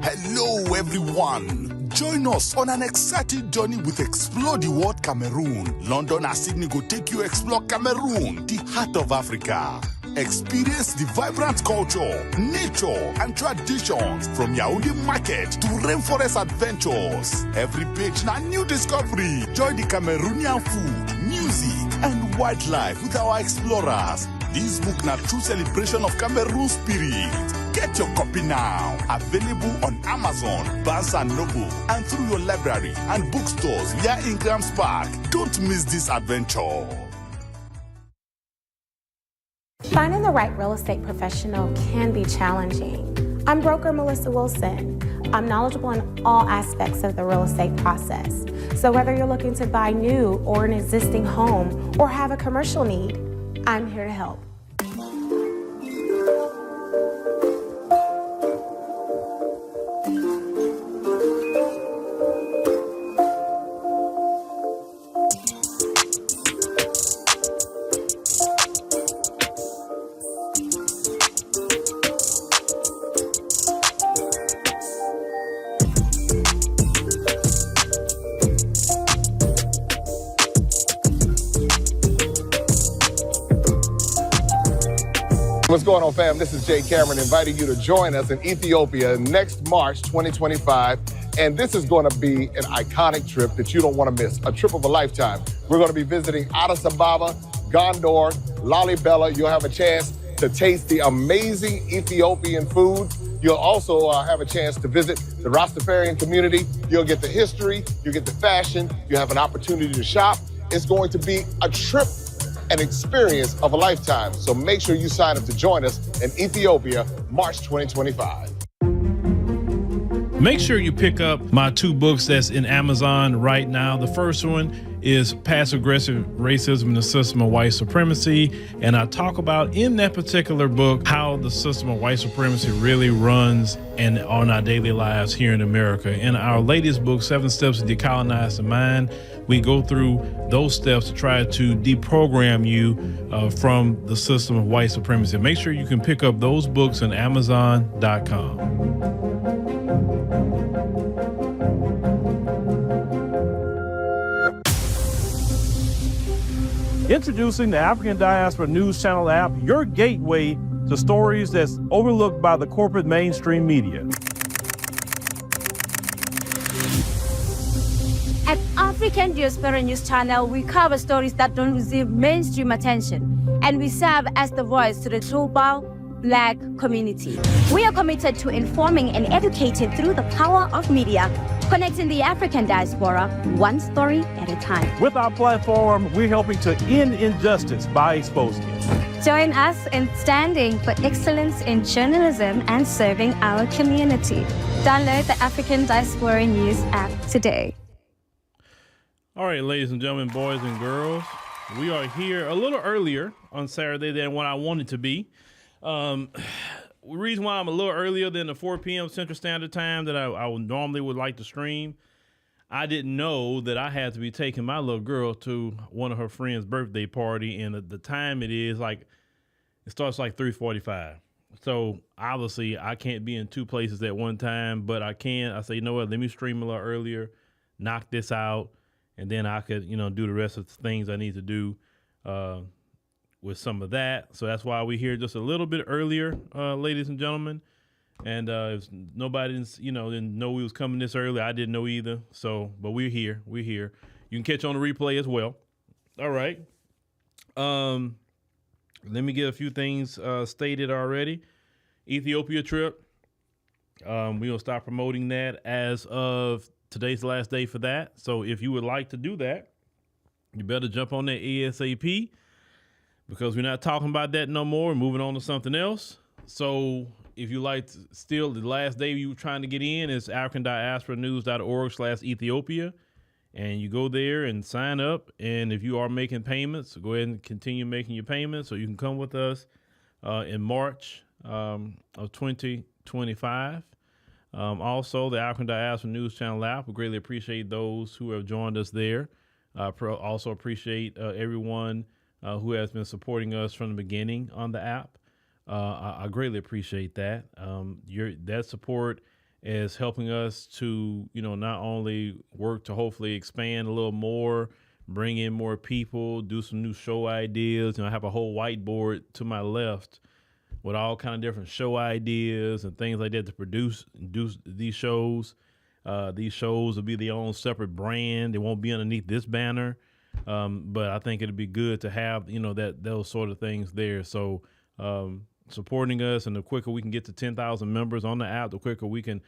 Hello everyone. Join us on an exciting journey with Explore the World Cameroon. London and Sydney go take you explore Cameroon, the heart of Africa. Experience the vibrant culture, nature, and traditions from Yaoundé market to rainforest adventures. Every page na new discovery. Join the Cameroonian food, music, and wildlife with our explorers. This book na true celebration of Cameroon spirit. Get your copy now. Available on Amazon, Barnes & Noble, and through your library and bookstores via Ingram's Park. Don't miss this adventure. Finding the right real estate professional can be challenging. I'm broker Melissa Wilson. I'm knowledgeable in all aspects of the real estate process. So whether you're looking to buy new or an existing home or have a commercial need, I'm here to help. What's going on, fam? This is Jay Cameron inviting you to join us in Ethiopia next March 2025. And this is going to be an iconic trip that you don't want to miss, a trip of a lifetime. We're going to be visiting Addis Ababa, Gondor, Lalibela. You'll have a chance to taste the amazing Ethiopian food. You'll also have a chance to visit the Rastafarian community. You'll get the history, you'll get the fashion, you'll have an opportunity to shop. It's going to be a trip, an experience of a lifetime. So make sure you sign up to join us in Ethiopia, March 2025. Make sure you pick up my two books that's in Amazon right now. The first one is Passive Aggressive Racism and the System of White Supremacy. And I talk about in that particular book how the system of white supremacy really runs and on our daily lives here in America. In our latest book, 7 Steps to Decolonize the Mind, we go through those steps to try to deprogram you from the system of white supremacy. Make sure you can pick up those books on Amazon.com. Introducing the African Diaspora News Channel app, your gateway to stories that's overlooked by the corporate mainstream media. At African Diaspora News Channel, we cover stories that don't receive mainstream attention, and we serve as the voice to the global Black community. We are committed to informing and educating through the power of media, connecting the African diaspora one story at a time. With our platform, we're helping to end injustice by exposing it. Join us in standing for excellence in journalism and serving our community. Download the African Diaspora News app today. All right, ladies and gentlemen, boys and girls, we are here a little earlier on Saturday than what I wanted to be. The reason why I'm a little earlier than the 4 p.m. Central Standard Time that I normally would like to stream, I didn't know that I had to be taking my little girl to one of her friend's birthday party, and the time it starts like 3:45. So obviously I can't be in two places at one time, but I can. I say, you know what, let me stream a little earlier, knock this out, and then I could, do the rest of the things I need to do with some of that. So that's why we're here just a little bit earlier, ladies and gentlemen. And if nobody didn't know we was coming this early, I didn't know either. So, but we're here. We're here. You can catch on the replay as well. All right. Let me get a few things stated already. Ethiopia trip. We're going to start promoting that as of today's the last day for that. So if you would like to do that, you better jump on that ASAP, because we're not talking about that no more. We're moving on to something else. So if you like to, still, the last day you were trying to get in is africandiasporanews.org/Ethiopia. And you go there and sign up. And if you are making payments, go ahead and continue making your payments so you can come with us in March of 2025. Also, the African Diaspora News Channel app, we greatly appreciate those who have joined us there. Also appreciate everyone who has been supporting us from the beginning on the app. I greatly appreciate that. That support as helping us to, not only work to hopefully expand a little more, bring in more people, do some new show ideas. I have a whole whiteboard to my left with all kind of different show ideas and things like that to produce these shows. These shows will be their own separate brand. They won't be underneath this banner. But I think it'd be good to have, those sort of things there. So supporting us, and the quicker we can get to 10,000 members on the app, the quicker we can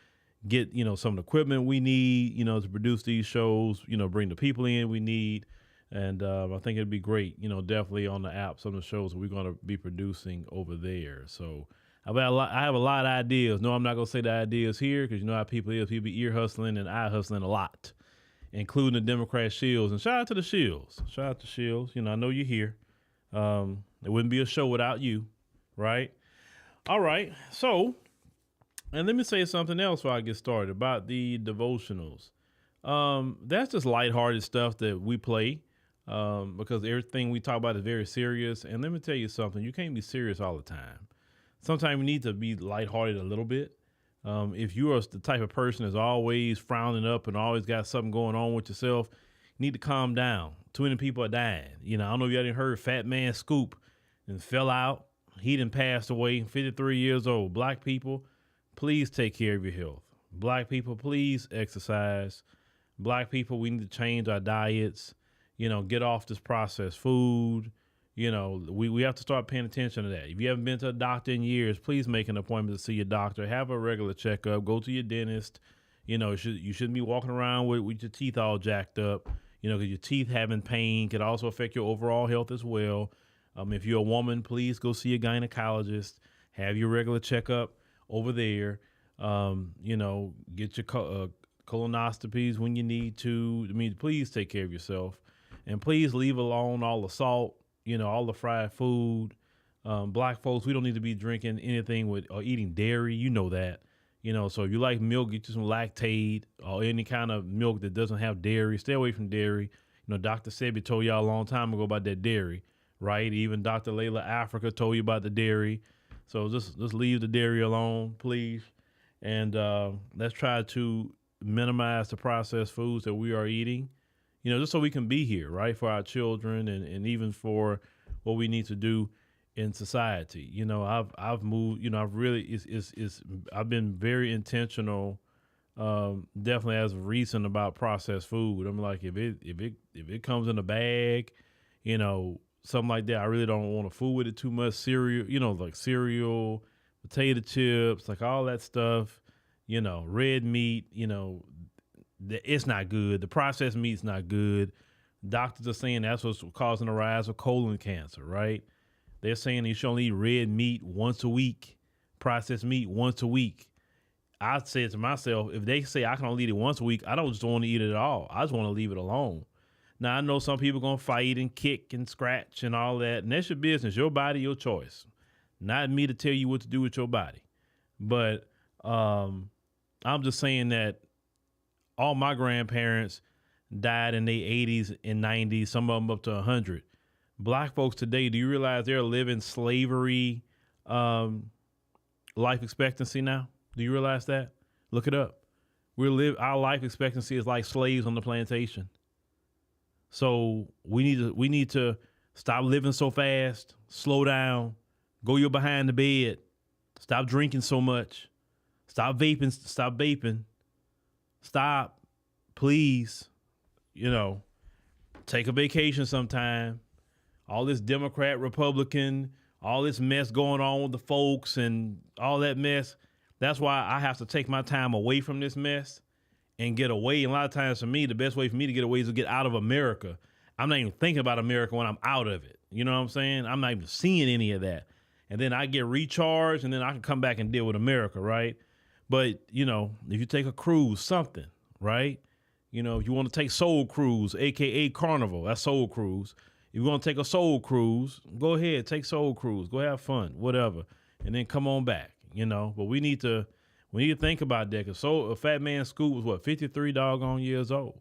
get, some of the equipment we need, to produce these shows, bring the people in we need. And I think it'd be great, definitely on the app, some of the shows that we're going to be producing over there. So I have a lot of ideas. No, I'm not going to say the ideas here because you know how people is. People be ear hustling and eye hustling a lot, including the Democrat Shields. And shout out to the Shields. Shout out to Shields. I know you're here. It wouldn't be a show without you, right? All right. So, and let me say something else before I get started about the devotionals. That's just lighthearted stuff that we play because everything we talk about is very serious. And let me tell you something. You can't be serious all the time. Sometimes you need to be lighthearted a little bit. If you are the type of person that's always frowning up and always got something going on with yourself, you need to calm down. Too many people are dying. I don't know if y'all didn't heard Fat Man Scoop and fell out. He done passed away, 53 years old. Black people, please take care of your health. Black people, please exercise. Black people, we need to change our diets, get off this processed food. We have to start paying attention to that. If you haven't been to a doctor in years, please make an appointment to see your doctor. Have a regular checkup. Go to your dentist. You shouldn't be walking around with your teeth all jacked up, because your teeth having pain could also affect your overall health as well. If you're a woman, please go see a gynecologist. Have your regular checkup over there. Get your colonoscopies when you need to. Please take care of yourself. And please leave alone all the salt, all the fried food. Black folks, we don't need to be drinking anything or eating dairy. You know that. So if you like milk, get you some Lactaid or any kind of milk that doesn't have dairy. Stay away from dairy. Dr. Sebi told y'all a long time ago about that dairy, right? Even Dr. Layla Africa told you about the dairy. So just leave the dairy alone, please. And let's try to minimize the processed foods that we are eating, just so we can be here, right, for our children and even for what we need to do in society. I've moved, I've been very intentional, definitely as of recent about processed food. I'm like, if it comes in a bag, something like that, I really don't want to fool with it too much. Cereal, like cereal, potato chips, like all that stuff, red meat, it's not good. The processed meat's not good. Doctors are saying that's what's causing the rise of colon cancer, right? They're saying you should only eat red meat once a week, processed meat once a week. I said to myself, if they say I can only eat it once a week, I don't just want to eat it at all. I just want to leave it alone. Now, I know some people are going to fight and kick and scratch and all that, and that's your business, your body, your choice. Not me to tell you what to do with your body. But I'm just saying that all my grandparents died in their 80s and 90s, some of them up to 100. Black folks today, do you realize they're living slavery life expectancy now? Do you realize that? Look it up. Our life expectancy is like slaves on the plantation. So we need to stop living so fast, slow down, go your behind the bed, stop drinking so much, stop vaping, stop, please, take a vacation sometime. All this Democrat, Republican, all this mess going on with the folks and all that mess. That's why I have to take my time away from this mess and get away. And a lot of times for me, the best way for me to get away is to get out of America. I'm not even thinking about America when I'm out of it. You know what I'm saying? I'm not even seeing any of that. And then I get recharged and then I can come back and deal with America, right? But, if you take a cruise, something, right? If you want to take Soul Cruise, AKA Carnival, that's Soul Cruise. If you want to take a Soul Cruise, go ahead, take Soul Cruise, go have fun, whatever. And then come on back, but we need to think about that. Cause a Fat Man Scoop was 53 doggone years old.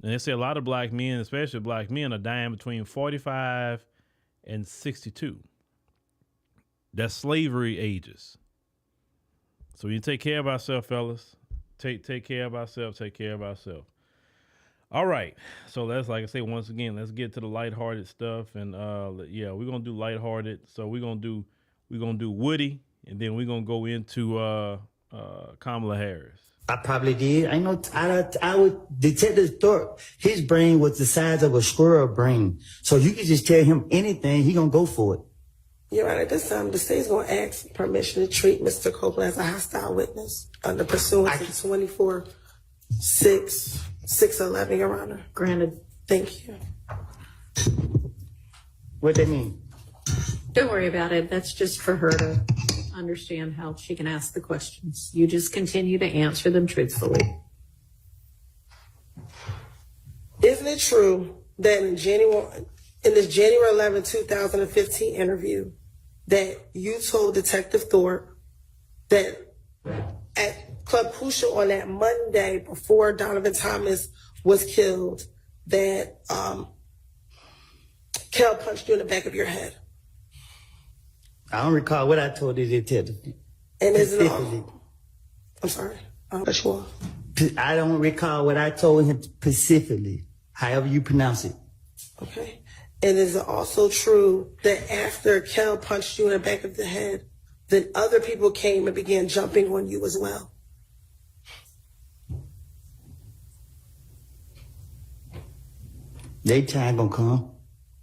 And they say a lot of black men, especially black men, are dying between 45 and 62. That's slavery ages. So you take care of ourselves, fellas. Take care of ourselves. Take care of ourselves. All right. So that's, like I say, once again, let's get to the lighthearted stuff. And yeah, we're gonna do lighthearted. So we're gonna do Woody, and then we're gonna go into Kamala Harris. I probably did. I know. I would. Detective Thorpe, his brain was the size of a squirrel brain. So you could just tell him anything, he gonna go for it. Your Honor, at this time, the state's going to ask permission to treat Mr. Copeland as a hostile witness under pursuant to 24-6-611, Your Honor. Granted. Thank you. What that mean? Don't worry about it. That's just for her to understand how she can ask the questions. You just continue to answer them truthfully. Isn't it true that in this January 11, 2015 interview, that you told Detective Thorpe that at Club Pusha on that Monday before Donovan Thomas was killed, that Kel punched you in the back of your head? I don't recall what I told the detective. And is it I'm sorry. Sure. I don't recall what I told him specifically, however you pronounce it. Okay. And is it also true that after Kel punched you in the back of the head, then other people came and began jumping on you as well? They time gonna come.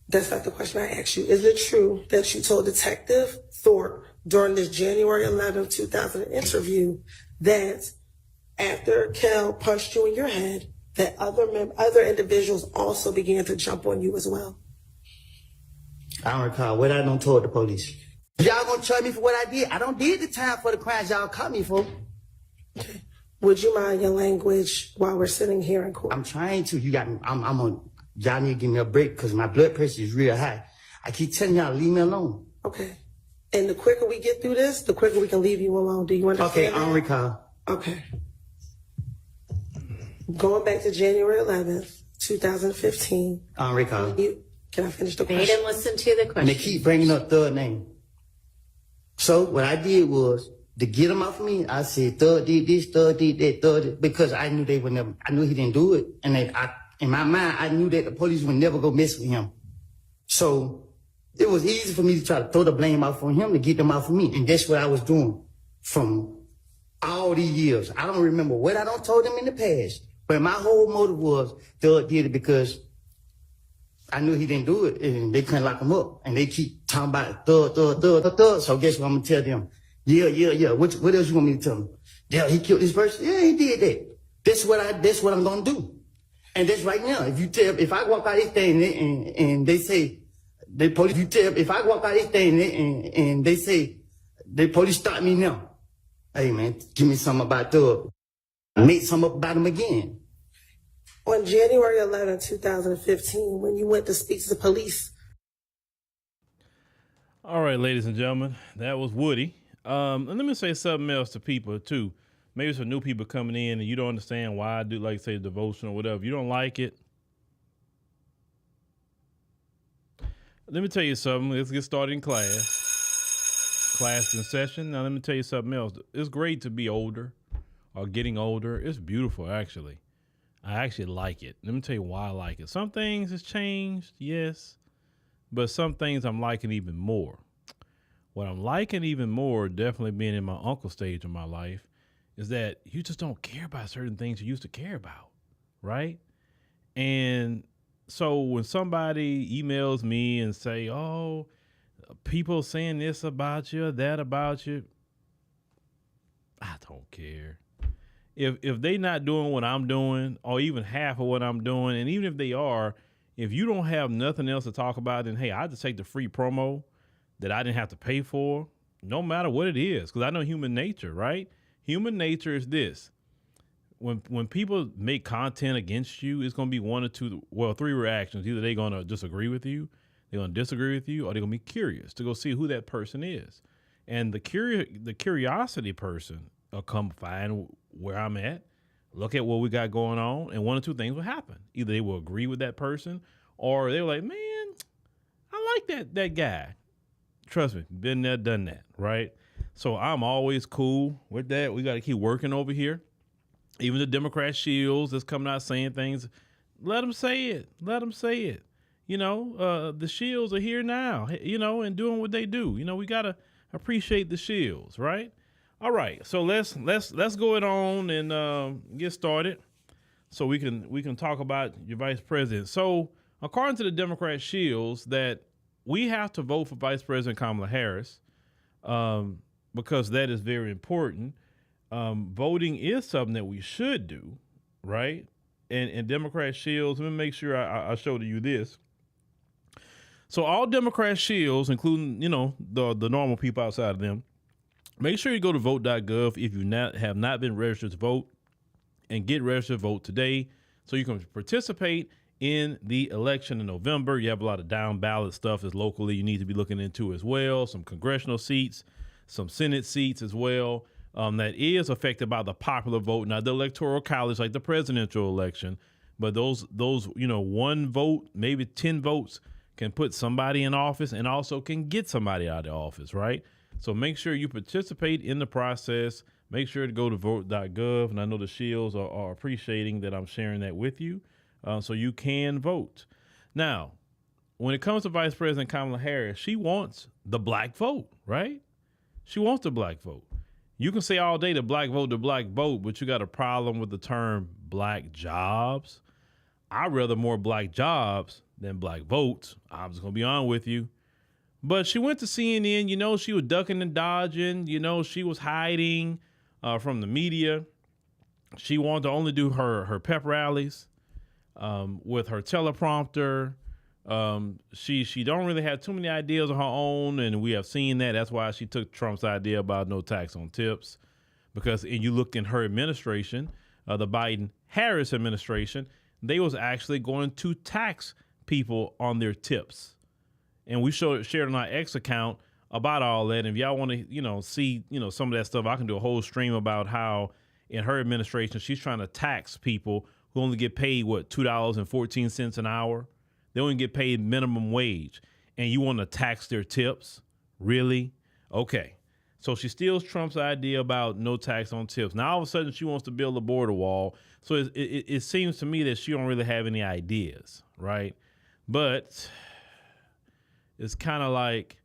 That's not the question I asked you. Is it true that you told Detective Thorpe during this January 11, 2000 interview that after Kel punched you in your head, that other individuals also began to jump on you as well? I don't recall what I done told the police. Y'all gonna charge me for what I did? I don't did the time for the crimes y'all caught me for. Okay. Would you mind your language while we're sitting here in court? I'm trying to. You got me. I'm on. Y'all need to give me a break because my blood pressure is real high. I keep telling y'all, leave me alone. Okay. And the quicker we get through this, the quicker we can leave you alone. Do you understand? Okay, I don't recall. Okay. Going back to January 11th, 2015. I don't recall. Can I finish the Wait question? and listen to the And question. they keep bringing up Thug name. So what I did was, to get him off of me, I said, Thug did this, Thug did that, Thug did, because I knew they would never, I knew he didn't do it. And in my mind, I knew that the police would never go mess with him. So it was easy for me to try to throw the blame off on him to get them off of me. And that's what I was doing from all these years. I don't remember what I don't told them in the past, but my whole motive was Thug did it because I knew he didn't do it and they couldn't lock him up. And they keep talking about Thug. So guess what I'm gonna tell them? Yeah. What else you want me to tell them? Yeah, he killed this person. Yeah, he did that. That's what I'm gonna do. And that's right now. If I walk out this thing and they say, if I walk out this thing and they say, the police stop me now. Hey man, give me something about Thug. Make something up about him again. On January 11, 2015, when you went to speak to the police. All right, ladies and gentlemen, that was Woody. And let me say something else to people too. Maybe some new people coming in and you don't understand why I do, like, say, devotion or whatever. If you don't like it, let me tell you something. Let's get started in class. Class in session. Now, let me tell you something else. It's great to be older or getting older. It's beautiful, actually. I actually like it. Let me tell you why I like it. Some things has changed, yes, but some things I'm liking even more. What I'm liking even more, definitely being in my uncle stage of my life, is that you just don't care about certain things you used to care about, right? And so when somebody emails me and say, oh, people saying this about you, that about you, I don't care. If they not doing what I'm doing or even half of what I'm doing, and even if they are, if you don't have nothing else to talk about, then hey, I just take the free promo that I didn't have to pay for, no matter what it is, because I know human nature, right? Human nature is this. When people make content against you, it's going to be one or two, well, three reactions. Either they're going to disagree with you, they're going to disagree with you, or they're going to be curious to go see who that person is. And the curiosity person will come find where I'm at, look at what we got going on, and one or two things will happen. Either they will agree with that person, or they're like, man, I like that guy. Trust me, been there, done that, right? So I'm always cool with that. We got to keep working over here. Even the Democrat shields that's coming out saying things, let them say it. Let them say it. You know, the shields are here now, you know, and doing what they do. You know, we got to appreciate the shields, right? All right. So let's go it on and get started so we can talk about your vice president. So according to the Democrat shields, that we have to vote for Vice President Kamala Harris because that is very important. Voting is something that we should do, right? And Democrat shields, let me make sure I show to you this. So all Democrat shields, including, you know, the normal people outside of them, make sure you go to vote.gov if you have not been registered to vote, and get registered to vote today so you can participate in the election in November. You have a lot of down ballot stuff that's locally you need to be looking into as well, some congressional seats, some Senate seats as well. That is affected by the popular vote, not the electoral college like the presidential election, but those you know, 1 vote, maybe 10 votes can put somebody in office and also can get somebody out of office, right? So make sure you participate in the process. Make sure to go to vote.gov, and I know the shields are appreciating that I'm sharing that with you, so you can vote. Now, when it comes to Vice President Kamala Harris, she wants the black vote, right? She wants the black vote. You can say all day the black vote, but you got a problem with the term black jobs. I'd rather more black jobs than black votes. I'm just going to be honest with you. But she went to CNN, you know, she was ducking and dodging, you know, she was hiding from the media. She wanted to only do her pep rallies with her teleprompter. She don't really have too many ideas of her own, and we have seen that. That's why she took Trump's idea about no tax on tips, because and you look in her administration, the Biden-Harris administration, they was actually going to tax people on their tips. And we shared on our X account about all that. And if y'all want to, you know, see, you know, some of that stuff, I can do a whole stream about how in her administration, she's trying to tax people who only get paid, what, $2.14 an hour? They only get paid minimum wage. And you want to tax their tips? Really? Okay. So she steals Trump's idea about no tax on tips. Now, all of a sudden, she wants to build a border wall. So it seems to me that she don't really have any ideas, right? But it's kind of like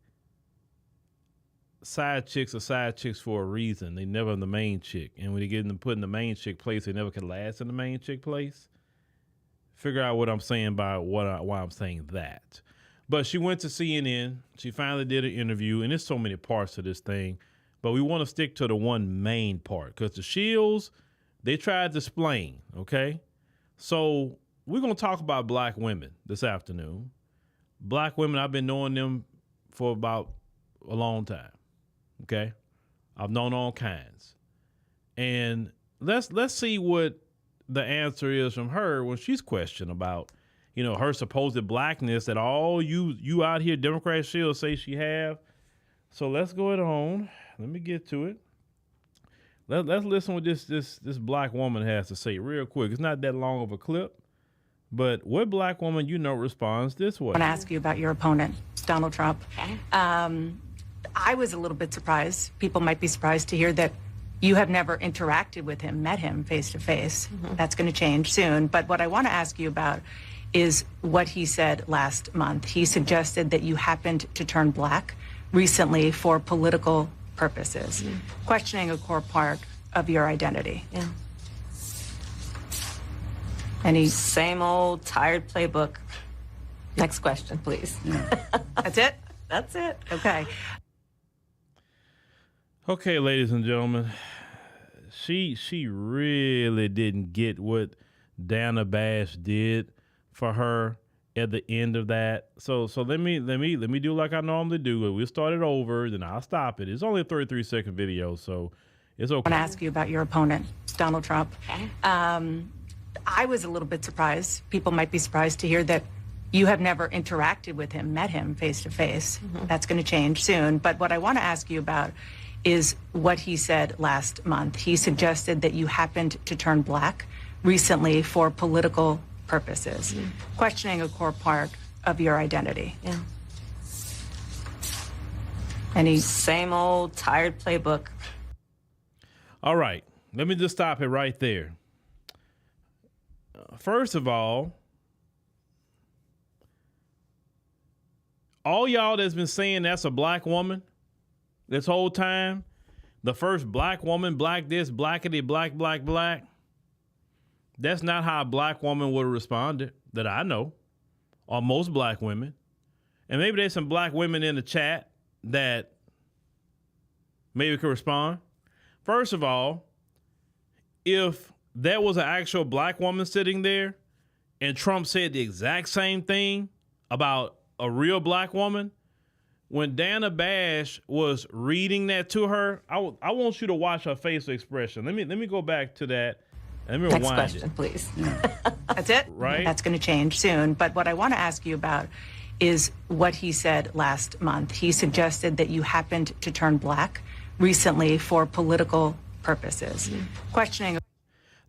side chicks are side chicks for a reason. They never the main chick. And when they get them put in the main chick place, they never can last in the main chick place. Figure out what I'm saying by why I'm saying that. But she went to CNN. She finally did an interview, and there's so many parts to this thing. But we want to stick to the one main part, because the shields, they tried to explain, okay? So we're going to talk about black women this afternoon. Black women, I've been knowing them for about a long time, okay? I've known all kinds. And let's see what the answer is from her when she's questioned about, you know, her supposed blackness that all you out here Democrat shields say she have. So let's go it on. Let me get to it. Let's listen what this black woman has to say real quick. It's not that long of a clip, but what black woman you know responds this way? I want to ask you about your opponent, Donald Trump. Okay. I was a little bit surprised. People might be surprised to hear that you have never interacted with him, met him face to face. That's going to change soon. But what I want to ask you about is what he said last month. He suggested that you happened to turn black recently for political purposes, questioning a core part of your identity. Yeah. Any Same old tired playbook. Next question, please. That's it? That's it. Okay. Okay, ladies and gentlemen, she really didn't get what Dana Bash did for her at the end of that. So let me do like I normally do. We'll start it over, then I'll stop it. It's only a 33-second video, so it's okay. I want to ask you about your opponent, Donald Trump. Okay. I was a little bit surprised. People might be surprised to hear that you have never interacted with him, met him face to face. That's going to change soon. But what I want to ask you about is what he said last month. He suggested that you happened to turn black recently for political purposes, questioning a core part of your identity. Yeah. Same old tired playbook. All right, let me just stop it right there. First of all y'all that's been saying that's a black woman this whole time, the first black woman, black this, blackity, black, that's not how a black woman would have responded that I know, or most black women. And maybe there's some black women in the chat that maybe could respond. First of all, if there was an actual black woman sitting there and Trump said the exact same thing about a real black woman, when Dana Bash was reading that to her, I want you to watch her facial expression. Let me go back to that. Let me rewind Next question, please. That's it? Right? That's going to change soon. But what I want to ask you about is what he said last month. He suggested that you happened to turn black recently for political purposes. Questioning.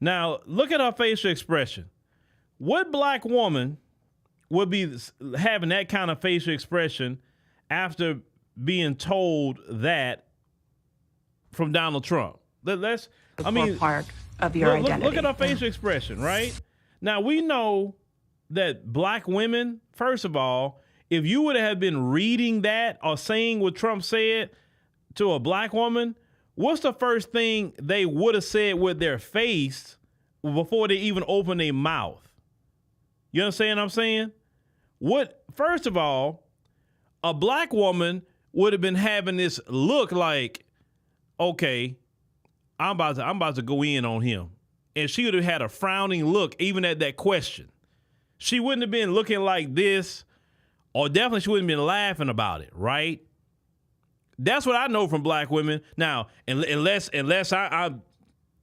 Now, look at her facial expression. What black woman would be having that kind of facial expression after being told that from Donald Trump? Part of your identity. Look at her facial expression, right? Now, we know that black women, first of all, if you would have been reading that or saying what Trump said to a black woman, what's the first thing they would have said with their face before they even open their mouth? You understand what I'm saying? First of all, a black woman would have been having this look like, okay, I'm about to go in on him. And she would have had a frowning look even at that question. She wouldn't have been looking like this, or definitely she wouldn't have been laughing about it, right? That's what I know from black women. Now, unless I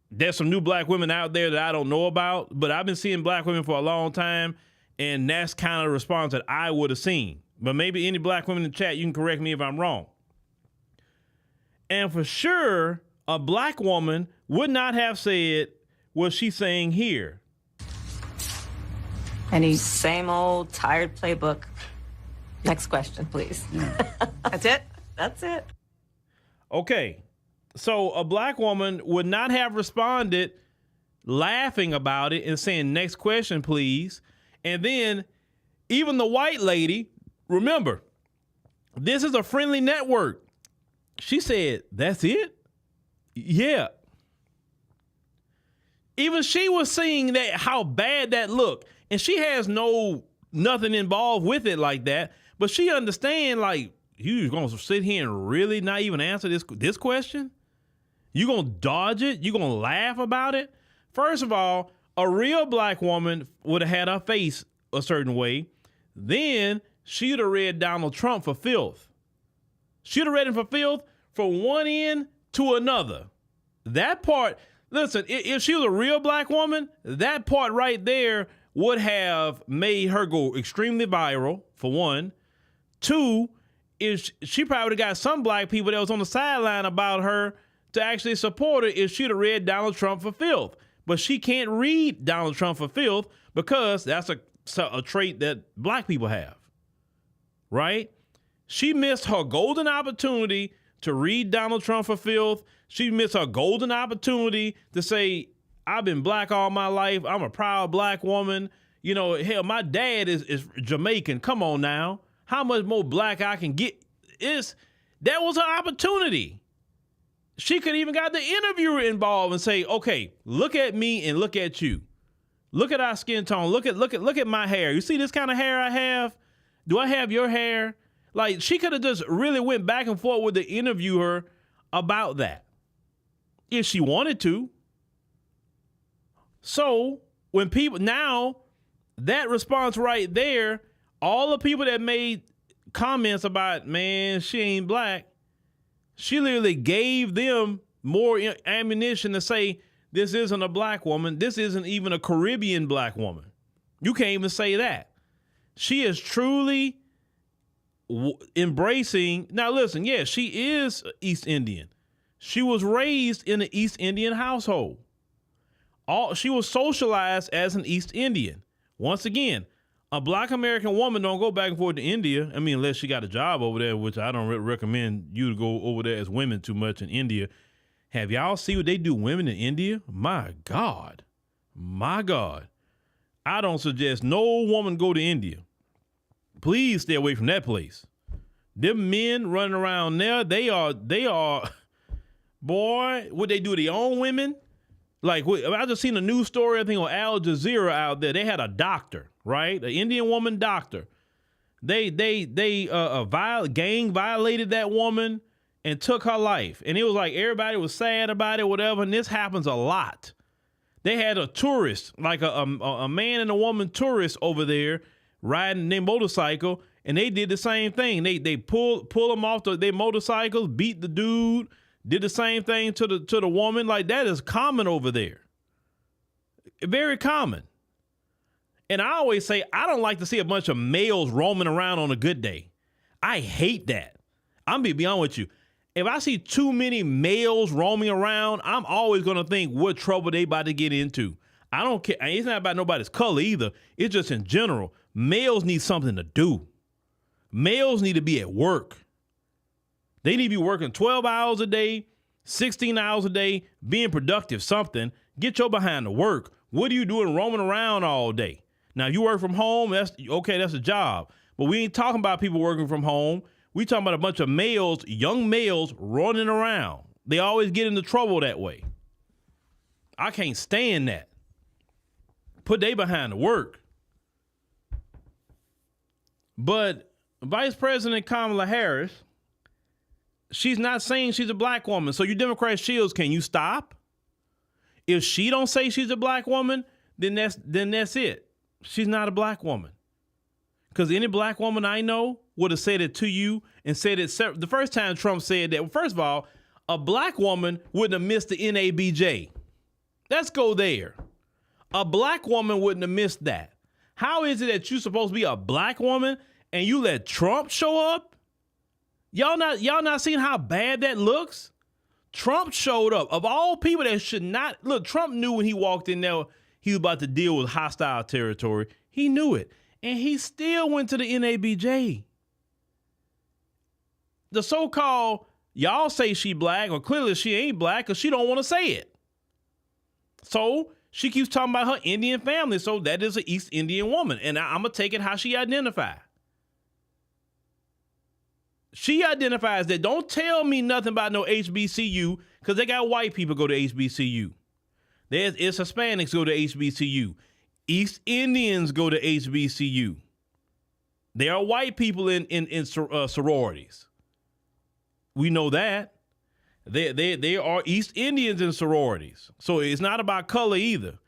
there's some new black women out there that I don't know about, but I've been seeing black women for a long time, and that's kind of the response that I would have seen. But maybe any black women in the chat, you can correct me if I'm wrong. And for sure, a black woman would not have said what she's saying here. Same old tired playbook. Next question, please. That's it? That's it. Okay. So a black woman would not have responded laughing about it and saying, next question, please. And then even the white lady, remember, this is a friendly network. She said, that's it? Yeah. Even she was seeing that, how bad that looked. And she has nothing involved with it like that. But she understand, like, you going to sit here and really not even answer this question? You going to dodge it? You going to laugh about it? First of all, a real black woman would have had her face a certain way. Then she'd have read Donald Trump for filth. She'd have read him for filth from one end to another. That part, listen, if she was a real black woman, that part right there would have made her go extremely viral, for one. Two, is she probably would have got some black people that was on the sideline about her to actually support her if she'd have read Donald Trump for filth. But she can't read Donald Trump for filth because that's a trait that black people have, right? She missed her golden opportunity to read Donald Trump for filth. She missed her golden opportunity to say, I've been black all my life. I'm a proud black woman. You know, hell, my dad is Jamaican. Come on now. How much more black I can get? That was her opportunity. She could even got the interviewer involved and say, okay, look at me and look at you. Look at our skin tone. Look at my hair. You see this kind of hair I have? Do I have your hair? Like, she could have just really went back and forth with the interviewer about that if she wanted to. So when people, now that response right there, all the people that made comments about, man, she ain't black, she literally gave them more ammunition to say, this isn't a black woman. This isn't even a Caribbean black woman. You can't even say that. She is truly embracing. Now, listen, yeah, she is East Indian. She was raised in an East Indian household. She was socialized as an East Indian. Once again, A black American woman don't go back and forth to India. I mean, unless she got a job over there, which I don't recommend you to go over there as women too much in India. Have y'all see what they do women in India? My God. My God. I don't suggest no woman go to India. Please stay away from that place. Them men running around there, they are, boy, what they do to their own women. Like, I just seen a news story, I think on Al Jazeera out there. They had a doctor, right? An Indian woman doctor. They gang violated that woman and took her life. And it was like everybody was sad about it, whatever. And this happens a lot. They had a tourist, like a man and a woman tourist over there riding their motorcycle, and they did the same thing. They pull them off their motorcycles, beat the dude. Did the same thing to the woman. Like, that is common over there. Very common. And I always say, I don't like to see a bunch of males roaming around on a good day. I hate that. I'm gonna be honest with you. If I see too many males roaming around, I'm always gonna think what trouble they about to get into. I don't care. It's not about nobody's color either. It's just in general. Males need something to do. Males need to be at work. They need to be working 12 hours a day, 16 hours a day, being productive, something. Get your behind to work. What are you doing roaming around all day? Now, if you work from home, that's a job. But we ain't talking about people working from home. We talking about a bunch of males, young males, running around. They always get into trouble that way. I can't stand that. Put they behind to work. But Vice President Kamala Harris, she's not saying she's a black woman. So you Democrat shields, can you stop? If she don't say she's a black woman, then that's it. She's not a black woman. Because any black woman I know would have said it to you and said it the first time Trump said that. Well, first of all, a black woman wouldn't have missed the NABJ. Let's go there. A black woman wouldn't have missed that. How is it that you're supposed to be a black woman and you let Trump show up? Y'all not seeing how bad that looks? Trump showed up. Of all people that should not look, Trump knew when he walked in there he was about to deal with hostile territory. He knew it. And he still went to the NABJ. The so-called, y'all say she black, or clearly she ain't black because she don't want to say it. So she keeps talking about her Indian family. So that is an East Indian woman. And I'm going to take it how she identifies. She identifies that. Don't tell me nothing about no HBCU because they got white people go to HBCU. It's Hispanics go to HBCU. East Indians go to HBCU. There are white people in sororities. We know that. There are East Indians in sororities. So it's not about color either.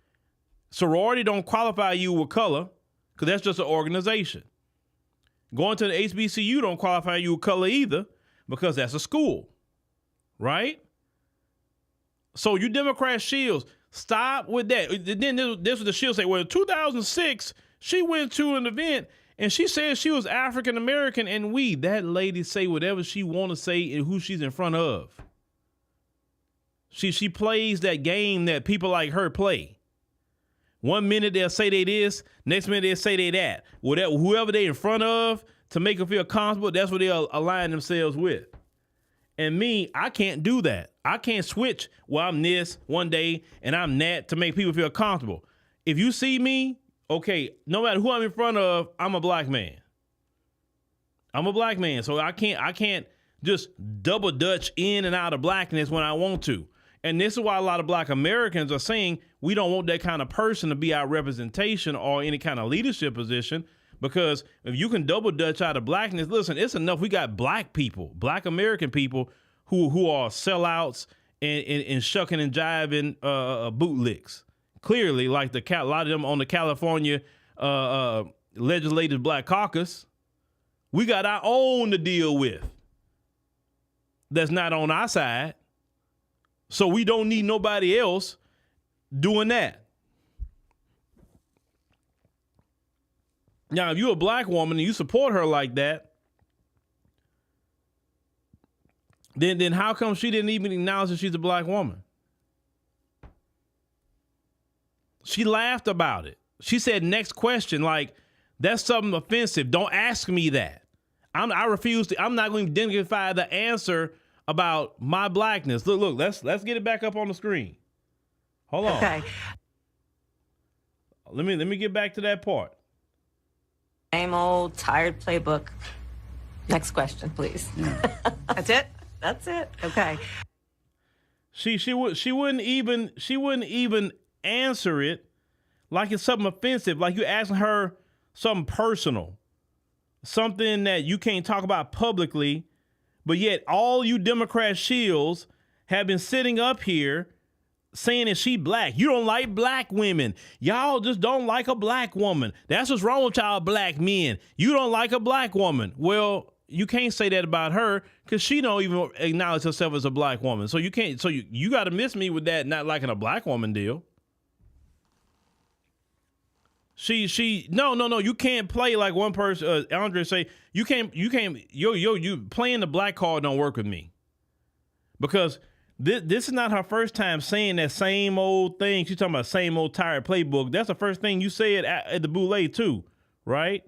Sorority don't qualify you with color because that's just an organization. Going to the HBCU don't qualify you with color either because that's a school, right? So you Democrat shields, stop with that. Then this was the shield say, well, in 2006, she went to an event and she said she was African American, and that lady say whatever she want to say and who she's in front of. She plays that game that people like her play. 1 minute they'll say they this, next minute they'll say they that. Whoever they in front of to make them feel comfortable, that's what they'll align themselves with. And me, I can't do that. I can't switch, well, I'm this one day and I'm that to make people feel comfortable. If you see me, okay, no matter who I'm in front of, I'm a black man. I'm a black man, so I can't just double dutch in and out of blackness when I want to. And this is why a lot of black Americans are saying we don't want that kind of person to be our representation or any kind of leadership position, because if you can double dutch out of blackness, listen, it's enough. We got black people, black American people who are sellouts and shucking and jiving bootlicks. Clearly, like a lot of them on the California Legislative Black Caucus, we got our own to deal with. That's not on our side. So we don't need nobody else doing that. Now, if you're a black woman and you support her like that, then how come she didn't even acknowledge that she's a black woman? She laughed about it. She said, next question, like That's something offensive. Don't ask me that. I refuse to. I'm not going to dignify the answer about my blackness. Look. Let's get it back up on the screen. Hold on. Okay. Let me get back to that part. Same old tired playbook. Next question, please. That's it? That's it. Okay. She wouldn't even answer it like it's something offensive, like you're asking her something personal, something that you can't talk about publicly, but yet all you Democrat shills have been sitting up here saying that she black. You don't like black women. Y'all just don't like a black woman. That's what's wrong with y'all black men. You don't like a black woman. Well, you can't say that about her because she don't even acknowledge herself as a black woman. So you can't. So you got to miss me with that not liking a black woman deal. No. You can't play like one person. Andre say you can't. You playing the black card don't work with me because this is not her first time saying that same old thing. She's talking about same old tired playbook. That's the first thing you said at the Boulay too, right?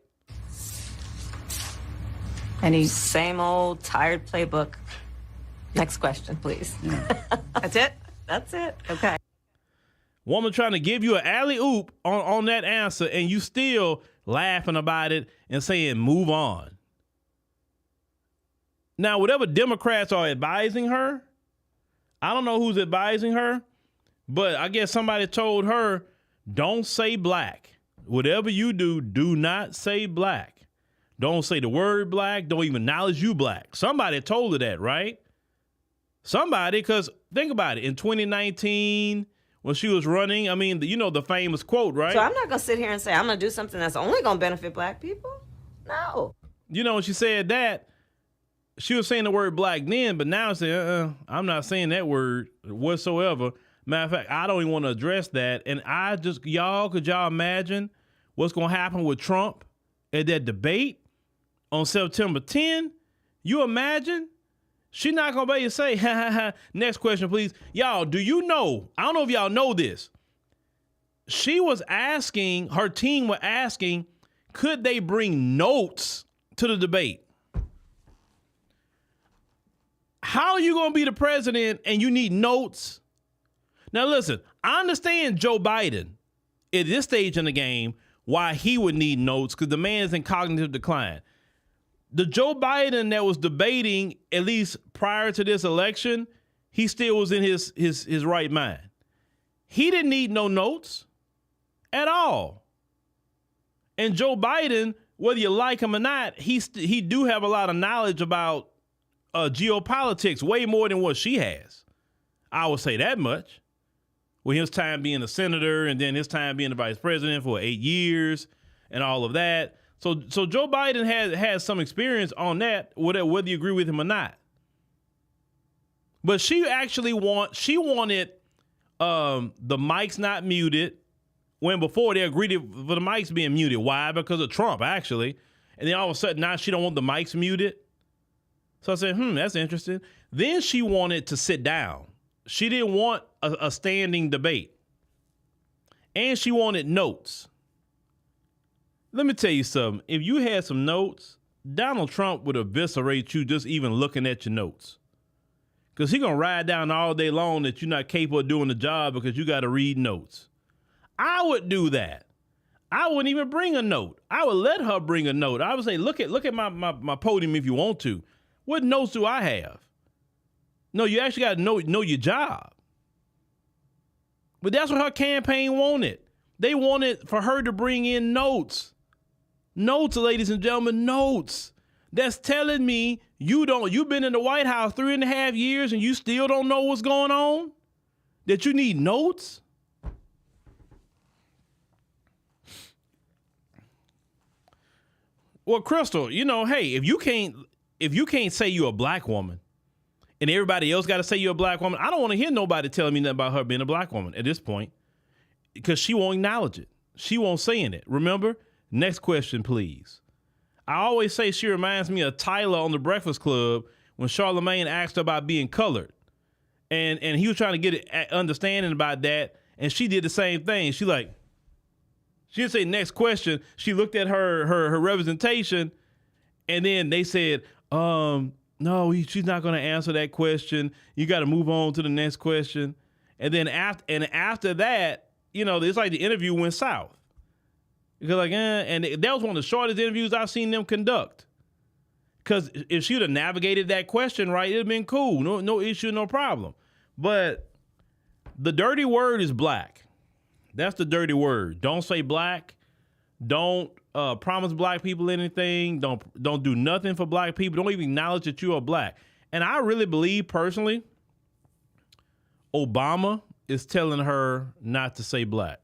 Any same old tired playbook. Next question, please. That's it? That's it. Okay. Woman trying to give you an alley-oop on that answer, and you still laughing about it and saying, move on. Now, whatever Democrats are advising her, I don't know who's advising her, but I guess somebody told her, don't say black. Whatever you do, do not say black. Don't say the word black. Don't even acknowledge you black. Somebody told her that, right? Somebody, because think about it. In 2019, when she was running, I mean, you know the famous quote, right? So I'm not going to sit here and say I'm going to do something that's only going to benefit black people. No. You know, when she said that, she was saying the word black then, but now saying, I'm not saying that word whatsoever. Matter of fact, I don't even want to address that. And could y'all imagine what's going to happen with Trump at that debate on September 10? You imagine? She's not going to be able to say, ha, ha, ha. Next question, please. Y'all, do you know? I don't know if y'all know this. She was asking, her team were asking, could they bring notes to the debate? How are you going to be the president and you need notes? Now, listen, I understand Joe Biden at this stage in the game, why he would need notes, because the man is in cognitive decline. The Joe Biden that was debating, at least prior to this election, he still was in his right mind. He didn't need no notes at all. And Joe Biden, whether you like him or not, he do have a lot of knowledge about geopolitics, way more than what she has. I would say that much. With his time being a senator and then his time being the vice president for 8 years and all of that. So Joe Biden has some experience on that, whether you agree with him or not. But she wanted the mics not muted when before they agreed for the mics being muted. Why? Because of Trump, actually. And then all of a sudden now she don't want the mics muted. So I said, that's interesting. Then she wanted to sit down. She didn't want a standing debate. And she wanted notes. Let me tell you something. If you had some notes, Donald Trump would eviscerate you just even looking at your notes. Because he's going to ride down all day long that you're not capable of doing the job because you got to read notes. I would do that. I wouldn't even bring a note. I would let her bring a note. I would say, look at my podium if you want to. What notes do I have? No, you actually got to know your job. But that's what her campaign wanted. They wanted for her to bring in notes. Notes, ladies and gentlemen, notes. That's telling me you've been in the White House 3.5 years and you still don't know what's going on? That you need notes? Well, Crystal, hey, if you can't say you're a black woman and everybody else got to say you're a black woman, I don't want to hear nobody telling me nothing about her being a black woman at this point because she won't acknowledge it. She won't say it. Remember? Next question, please. I always say she reminds me of Tyler on The Breakfast Club when Charlamagne asked her about being colored. And he was trying to get an understanding about that. And she did the same thing. She She didn't say next question. She looked at her representation, and then they said, no, she's not going to answer that question. You got to move on to the next question. And then after that, you know, it's like the interview went south. Because and that was one of the shortest interviews I've seen them conduct. Because if she would have navigated that question right, it'd have been cool. No issue, no problem. But the dirty word is black. That's the dirty word. Don't say black. Don't promise black people anything. Don't do nothing for black people. Don't even acknowledge that you are black. And I really believe personally, Obama is telling her not to say black.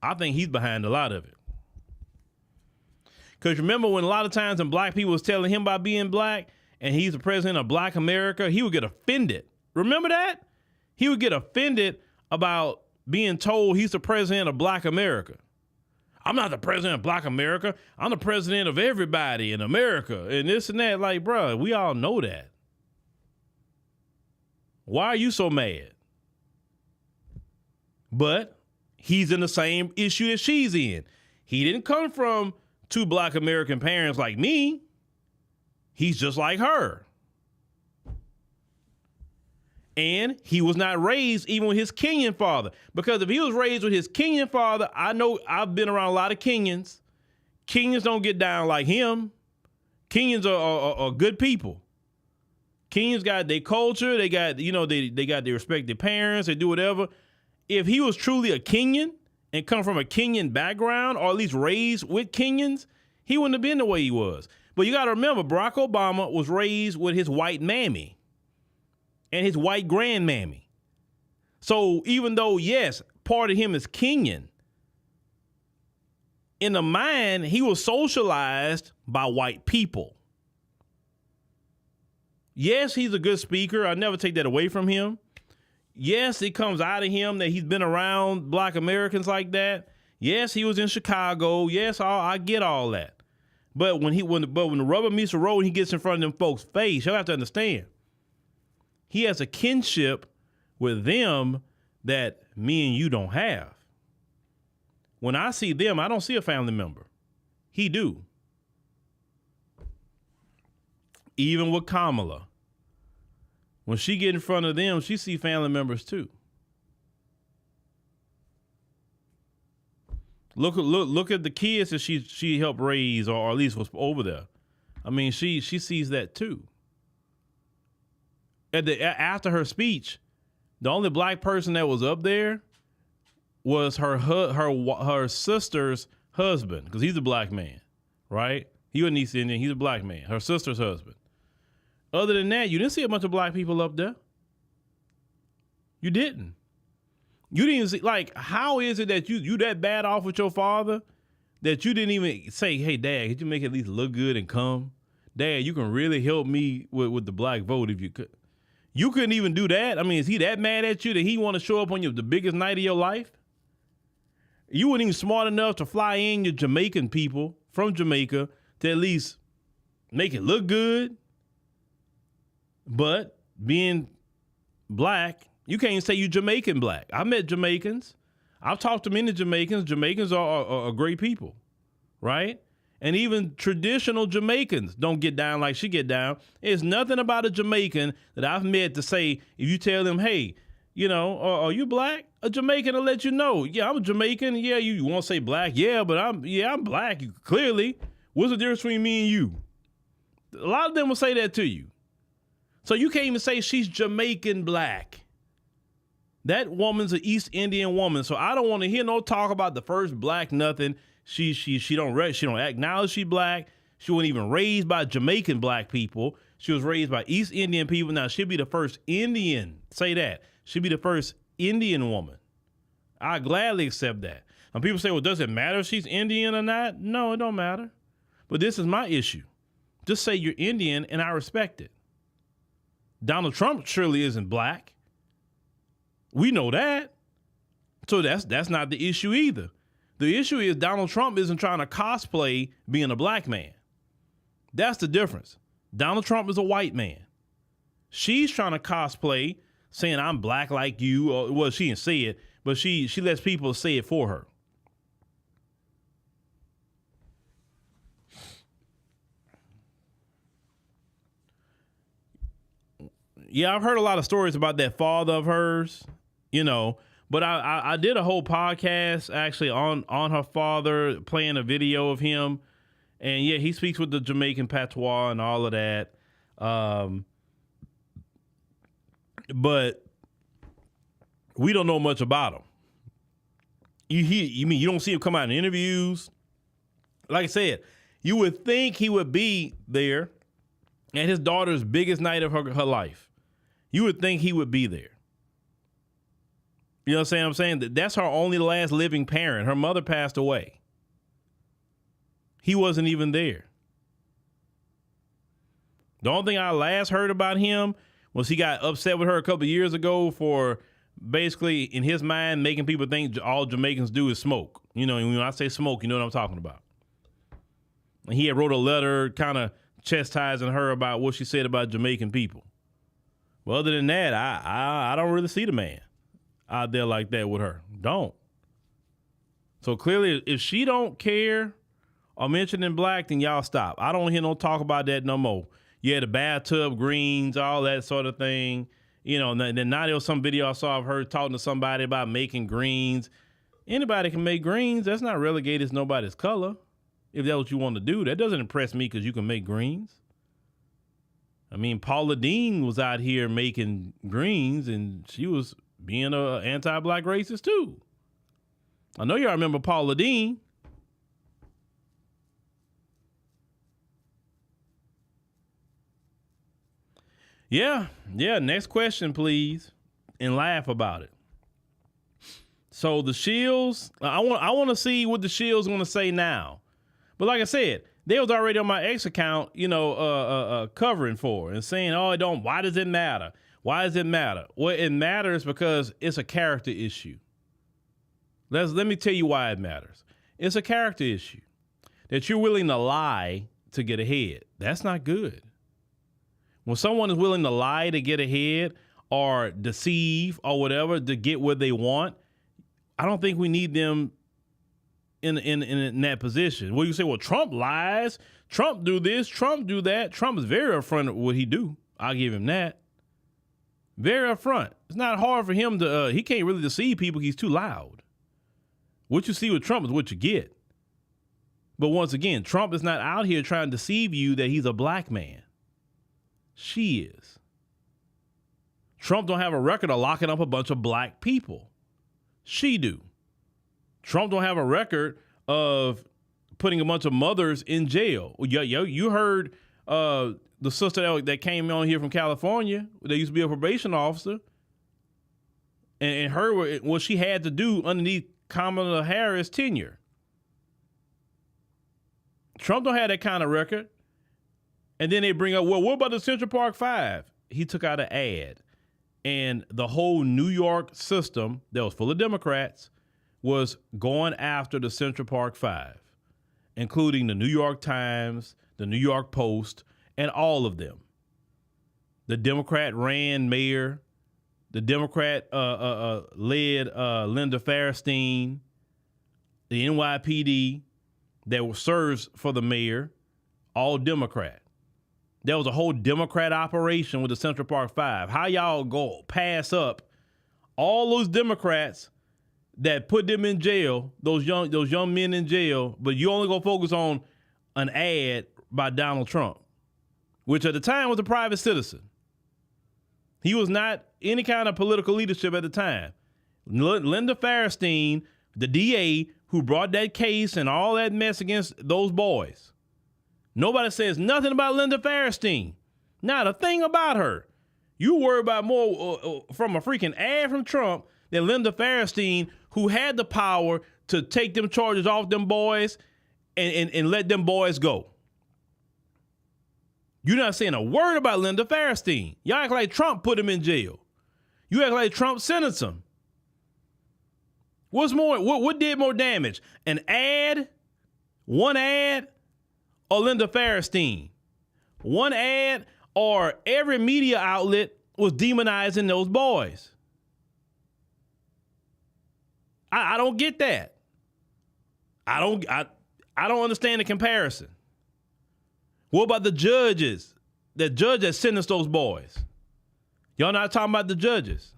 I think he's behind a lot of it. Because remember when a lot of times when black people was telling him about being black and he's the president of Black America, he would get offended. Remember that? He would get offended about being told he's the president of Black America. I'm not the president of Black America. I'm the president of everybody in America and this and that. Like, bro, we all know that. Why are you so mad? But he's in the same issue that she's in. He didn't come from two Black American parents like me. He's just like her. And he was not raised even with his Kenyan father. Because if he was raised with his Kenyan father, I know I've been around a lot of Kenyans. Kenyans don't get down like him. Kenyans are good people. Kenyans got their culture. They got, they respect their parents. They do whatever. If he was truly a Kenyan and come from a Kenyan background, or at least raised with Kenyans, he wouldn't have been the way he was. But you got to remember, Barack Obama was raised with his white mammy and his white grandmammy. So even though, yes, part of him is Kenyan, in the mind, he was socialized by white people. Yes, he's a good speaker. I never take that away from him. Yes, it comes out of him that he's been around Black Americans like that. Yes, he was in Chicago. Yes, I get all that. But when the rubber meets the road, he gets in front of them folks' face. You have to understand. He has a kinship with them that me and you don't have. When I see them, I don't see a family member. He do. Even with Kamala. When she get in front of them, she see family members too. Look at the kids that she helped raise, or at least was over there. I mean, she sees that too. After her speech, the only black person that was up there was her sister's husband, because he's a black man, right? He wasn't East Indian, he's a black man. Her sister's husband. Other than that, you didn't see a bunch of black people up there. You didn't. You didn't see, like, how is it that you that bad off with your father that you didn't even say, hey, Dad, could you make it at least look good and come? Dad, you can really help me with the black vote if you could. You couldn't even do that? I mean, is he that mad at you that he want to show up on the biggest night of your life? You weren't even smart enough to fly in your Jamaican people from Jamaica to at least make it look good. But being black, you can't even say you Jamaican black. I met Jamaicans. I've talked to many Jamaicans. Jamaicans are great people, right? And even traditional Jamaicans don't get down like she get down. There's nothing about a Jamaican that I've met to say, if you tell them, hey, are you black? A Jamaican will let you know. Yeah, I'm a Jamaican. Yeah, you won't say black. Yeah, but I'm black. Clearly. What's the difference between me and you? A lot of them will say that to you. So you can't even say she's Jamaican black. That woman's an East Indian woman. So I don't want to hear no talk about the first black nothing. She don't acknowledge she's black. She wasn't even raised by Jamaican black people. She was raised by East Indian people. Now she'll be the first Indian. Say that. She'll be the first Indian woman. I gladly accept that. And people say, well, does it matter if she's Indian or not? No, it don't matter. But this is my issue. Just say you're Indian and I respect it. Donald Trump surely isn't black. We know that. So that's not the issue either. The issue is Donald Trump isn't trying to cosplay being a black man. That's the difference. Donald Trump is a white man. She's trying to cosplay saying I'm black like you. Or, well, she didn't say it, but she lets people say it for her. yeah, I've heard a lot of stories about that father of hers, you know, but I did a whole podcast actually on her father, playing a video of him. And yeah, he speaks with the Jamaican patois and all of that. But we don't know much about him. You mean you don't see him come out in interviews? Like I said, you would think he would be there at his daughter's biggest night of her life. You would think he would be there. You know what I'm saying? That's her only last living parent. Her mother passed away. He wasn't even there. The only thing I last heard about him was he got upset with her a couple of years ago for basically, in his mind, making people think all Jamaicans do is smoke. You know, and when I say smoke, you know what I'm talking about. And he had wrote a letter kind of chastising her about what she said about Jamaican people. Well, other than that, I don't really see the man out there like that with her. Don't. So clearly, if she don't care or mentioning black, then y'all stop. I don't hear no talk about that no more. Yeah, the bathtub greens, all that sort of thing. You know, and then now there was some video I saw of her talking to somebody about making greens. Anybody can make greens. That's not relegated to nobody's color. If that's what you want to do, that doesn't impress me because you can make greens. I mean, Paula Deen was out here making greens, and she was being an anti-black racist too. I know y'all remember Paula Deen. Yeah. Next question, please, and laugh about it. So the Shields, I want to see what the Shields are going to say now. But like I said, they was already on my X account, you know, covering for and saying, "Oh, it don't. Why does it matter? Why does it matter?" Well, it matters because it's a character issue. Let me tell you why it matters. It's a character issue that you're willing to lie to get ahead. That's not good. When someone is willing to lie to get ahead or deceive or whatever to get what they want, I don't think we need them in that position. Well, you say, well, Trump lies, Trump do this, Trump do that. Trump is very upfront of what he do. I'll give him that. Very upfront. It's not hard for him to, he can't really deceive people. He's too loud. What you see with Trump is what you get. But once again, Trump is not out here trying to deceive you that he's a black man. She is. Trump don't have a record of locking up a bunch of black people. She do. Trump don't have a record of putting a bunch of mothers in jail. You heard the sister that came on here from California. That used to be a probation officer. And her, what she had to do underneath Kamala Harris' tenure. Trump don't have that kind of record. And then they bring up, well, what about the Central Park 5? He took out an ad. And the whole New York system that was full of Democrats was going after the Central Park 5, including the New York Times, the New York Post, and all of them. The Democrat ran mayor, the Democrat led Linda Fairstein, the NYPD that serves for the mayor, all Democrat. There was a whole Democrat operation with the Central Park 5. How y'all go pass up all those Democrats that put them in jail, those young men in jail, but you only gonna focus on an ad by Donald Trump, which at the time was a private citizen. He was not any kind of political leadership at the time. Linda Fairstein, the DA who brought that case and all that mess against those boys. Nobody says nothing about Linda Fairstein. Not a thing about her. You worry about more from a freaking ad from Trump than Linda Fairstein, who had the power to take them charges off them boys and let them boys go. You're not saying a word about Linda Fairstein. Y'all act like Trump put him in jail. You act like Trump sentenced him. What's more? What did more damage? An ad? One ad? Or Linda Fairstein? One ad or every media outlet was demonizing those boys? I don't get that. I don't understand the comparison. What about the judges? The judge that sentenced those boys? Y'all not talking about the judges.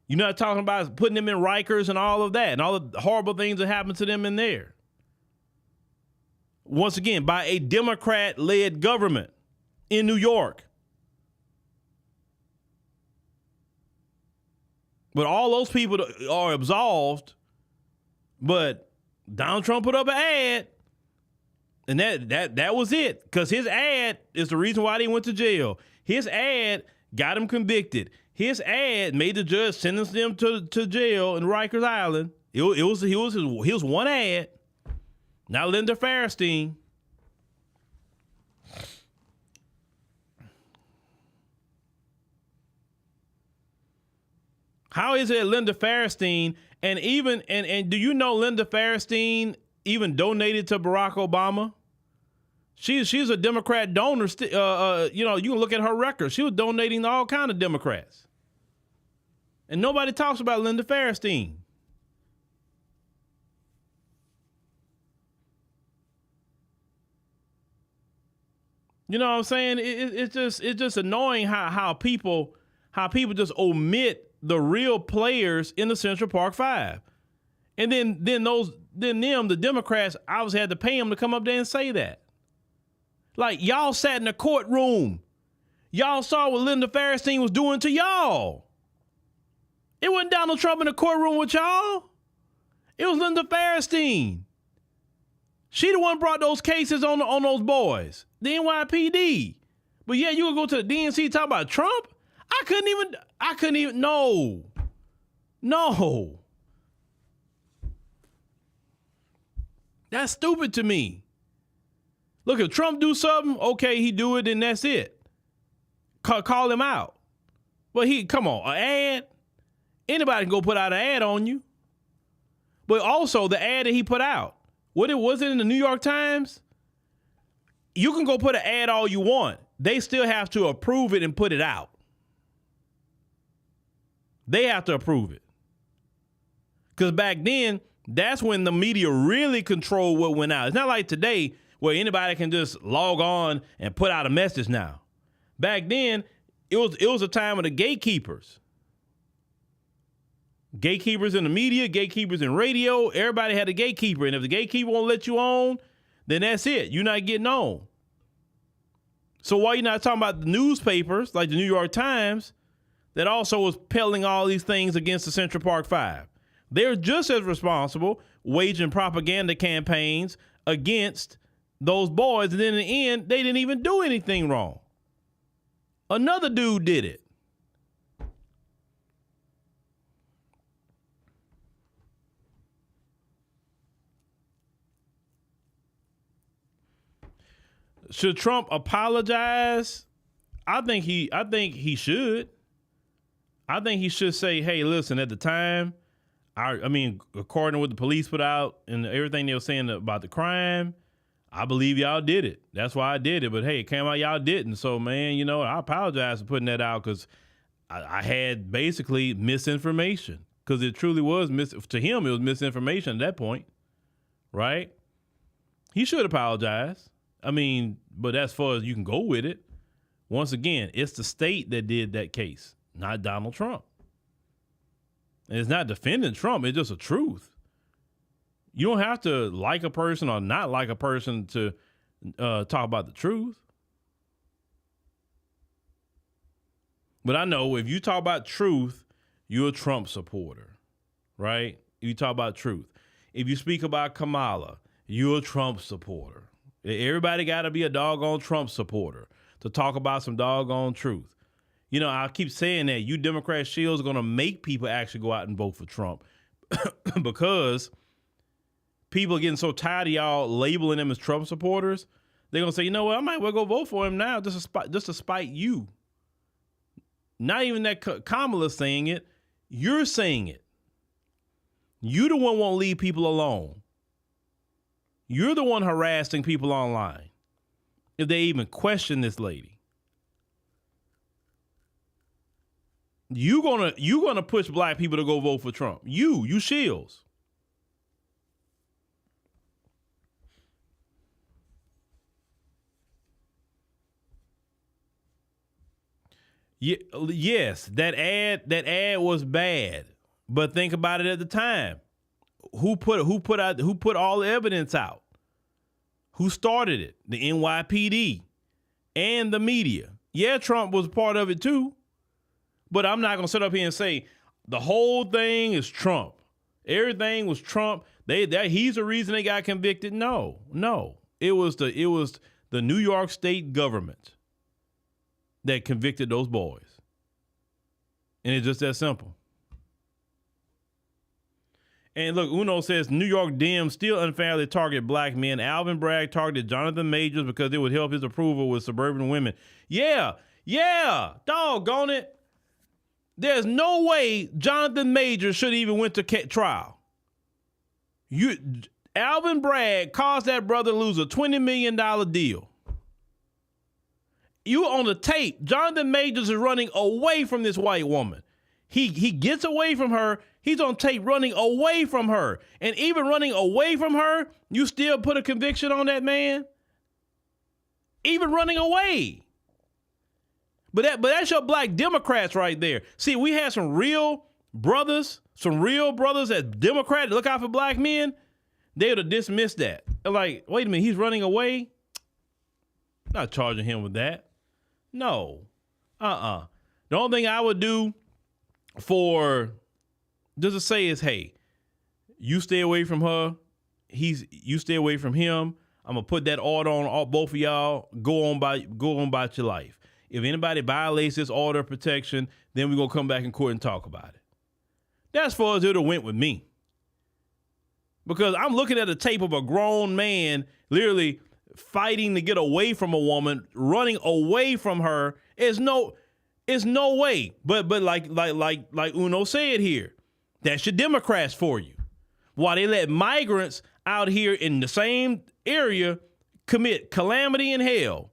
You're not talking about putting them in Rikers and all of that and all the horrible things that happened to them in there. Once again, by a Democrat-led government in New York. But all those people are absolved, but Donald Trump put up an ad, and that was it. Because his ad is the reason why they went to jail. His ad got him convicted. His ad made the judge sentence them to jail in Rikers Island. It was one ad. Not Linda Fairstein. How is it Linda Fairstein and do you know Linda Fairstein even donated to Barack Obama? She's a Democrat donor. You can look at her record. She was donating to all kinds of Democrats. And nobody talks about Linda Fairstein. You know what I'm saying? It's just annoying how people just omit the real players in the Central Park Five. And then the Democrats obviously had to pay them to come up there and say that. Like, y'all sat in the courtroom. Y'all saw what Linda Fairstein was doing to y'all. It wasn't Donald Trump in the courtroom with y'all. It was Linda Fairstein. She the one brought those cases on those boys, the NYPD. But yeah, you would go to the DNC talk about Trump? I couldn't even, no. That's stupid to me. Look, if Trump do something, okay, he do it and that's it. Call him out. But come on, an ad? Anybody can go put out an ad on you. But also the ad that he put out, was it in the New York Times? You can go put an ad all you want. They still have to approve it and put it out. They have to approve it. Because back then, that's when the media really controlled what went out. It's not like today where anybody can just log on and put out a message now. Back then, it was a time of the gatekeepers. Gatekeepers in the media, gatekeepers in radio, everybody had a gatekeeper. And if the gatekeeper won't let you on, then that's it. You're not getting on. So why you not talking about the newspapers like the New York Times that also was peddling all these things against the Central Park Five? They're just as responsible waging propaganda campaigns against those boys. And then in the end, they didn't even do anything wrong. Another dude did it. Should Trump apologize? I think he should. I think he should say, hey, listen, at the time, according to what the police put out and everything they were saying about the crime, I believe y'all did it. That's why I did it. But hey, it came out y'all didn't. So, man, I apologize for putting that out because I had basically misinformation because it truly was to him, it was misinformation at that point, right? He should apologize. But as far as you can go with it, once again, it's the state that did that case, not Donald Trump. And it's not defending Trump. It's just a truth. You don't have to like a person or not like a person to talk about the truth. But I know if you talk about truth, you're a Trump supporter, right? You talk about truth. If you speak about Kamala, you're a Trump supporter. Everybody got to be a doggone Trump supporter to talk about some doggone truth. I keep saying that you Democrat shills are going to make people actually go out and vote for Trump because people are getting so tired of y'all labeling them as Trump supporters. They're going to say, you know what, I might well go vote for him now just to spite you. Not even that Kamala's saying it. You're saying it. You the one won't leave people alone. You're the one harassing people online if they even question this lady. You gonna push black people to go vote for Trump. You shills. Yes, that ad was bad. But think about it at the time. Who put all the evidence out? Who started it? The NYPD and the media. Yeah, Trump was part of it too. But I'm not gonna sit up here and say the whole thing is Trump. Everything was Trump. He's the reason they got convicted. No. It was the New York State government that convicted those boys. And it's just that simple. And look, Uno says New York Dems still unfairly target black men. Alvin Bragg targeted Jonathan Majors because it would help his approval with suburban women. Yeah, doggone it. There's no way Jonathan Majors should even went to trial. Alvin Bragg caused that brother lose a $20 million deal. You on the tape, Jonathan Majors is running away from this white woman. He gets away from her. He's on tape running away from her. And even running away from her, you still put a conviction on that man? Even running away. But that's your black Democrats right there. See, we had some real brothers that's Democrat, look out for black men. They would have dismissed that. They're like, wait a minute, he's running away? Not charging him with that. No. The only thing I would do for just to say is, hey, you stay away from her. You stay away from him. I'm gonna put that order on all both of y'all. Go on about your life. If anybody violates this order of protection, then we're gonna come back in court and talk about it. That's far as it would have went with me. Because I'm looking at a tape of a grown man literally fighting to get away from a woman, running away from her. It's no way. But like Uno said here, that's your Democrats for you. While they let migrants out here in the same area commit calamity and hell.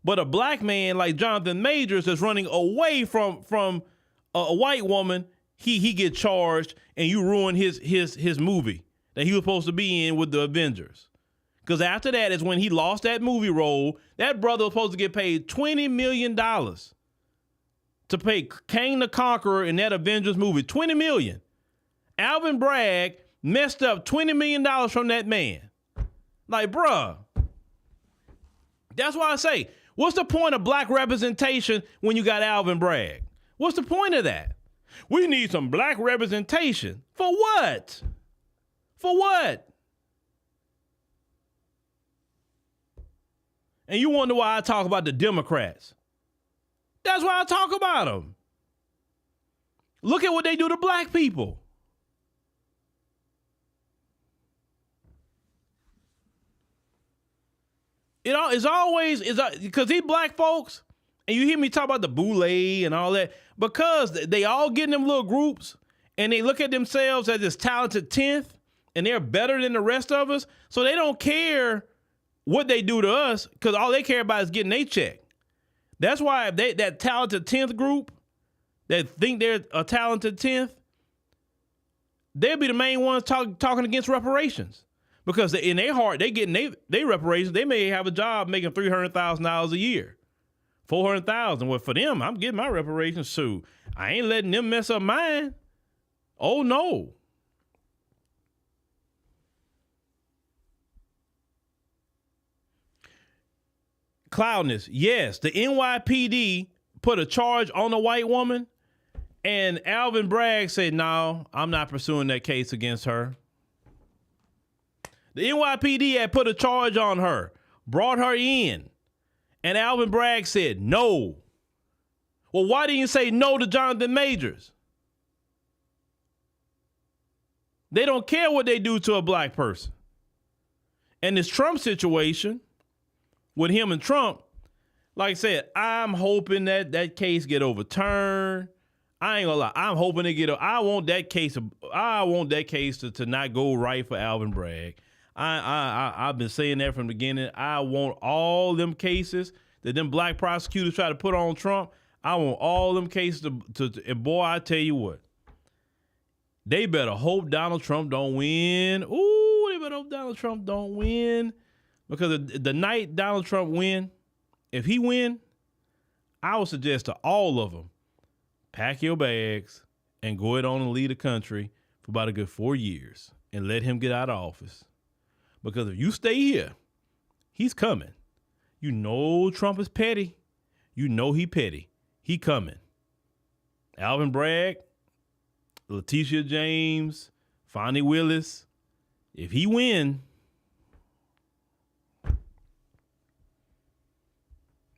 But a black man like Jonathan Majors that's running away from a white woman, he get charged and you ruin his movie that he was supposed to be in with the Avengers. Because after that is when he lost that movie role. That brother was supposed to get paid $20 million to pay Kang the Conqueror in that Avengers movie. $20 million. Alvin Bragg messed up $20 million from that man. Like, bruh. That's why I say, what's the point of black representation when you got Alvin Bragg? What's the point of that? We need some black representation. For what? For what? And you wonder why I talk about the Democrats. That's why I talk about them. Look at what they do to black people. It's always because these black folks, and you hear me talk about the boule and all that, because they all get in them little groups and they look at themselves as this talented 10th and they're better than the rest of us. So they don't care what they do to us because all they care about is getting their check. That's why that talented 10th group that think they're a talented 10th, they'll be the main ones talking against reparations. Because in their heart, they getting they reparations. They may have a job making $300,000 a year, $400,000. Well, for them, I'm getting my reparations. So I ain't letting them mess up mine. Oh no. Cloudness, yes. The NYPD put a charge on a white woman, and Alvin Bragg said, "No, I'm not pursuing that case against her." The NYPD had put a charge on her, brought her in, and Alvin Bragg said no. Well, why didn't you say no to Jonathan Majors? They don't care what they do to a black person. And this Trump situation with him and Trump, like I said, I'm hoping that case get overturned. I ain't gonna lie. I'm hoping they I want that case to not go right for Alvin Bragg. I've been saying that from the beginning. I want all them cases that them black prosecutors try to put on Trump. I want all them cases and boy, I tell you what, they better hope Donald Trump don't win. Ooh, they better hope Donald Trump don't win. Because the night Donald Trump win, if he win, I would suggest to all of them, pack your bags and go it on and leave the country for about a good 4 years and let him get out of office. Because if you stay here, he's coming. You know Trump is petty. You know he petty. He coming. Alvin Bragg, Letitia James, Fonnie Willis, if he win,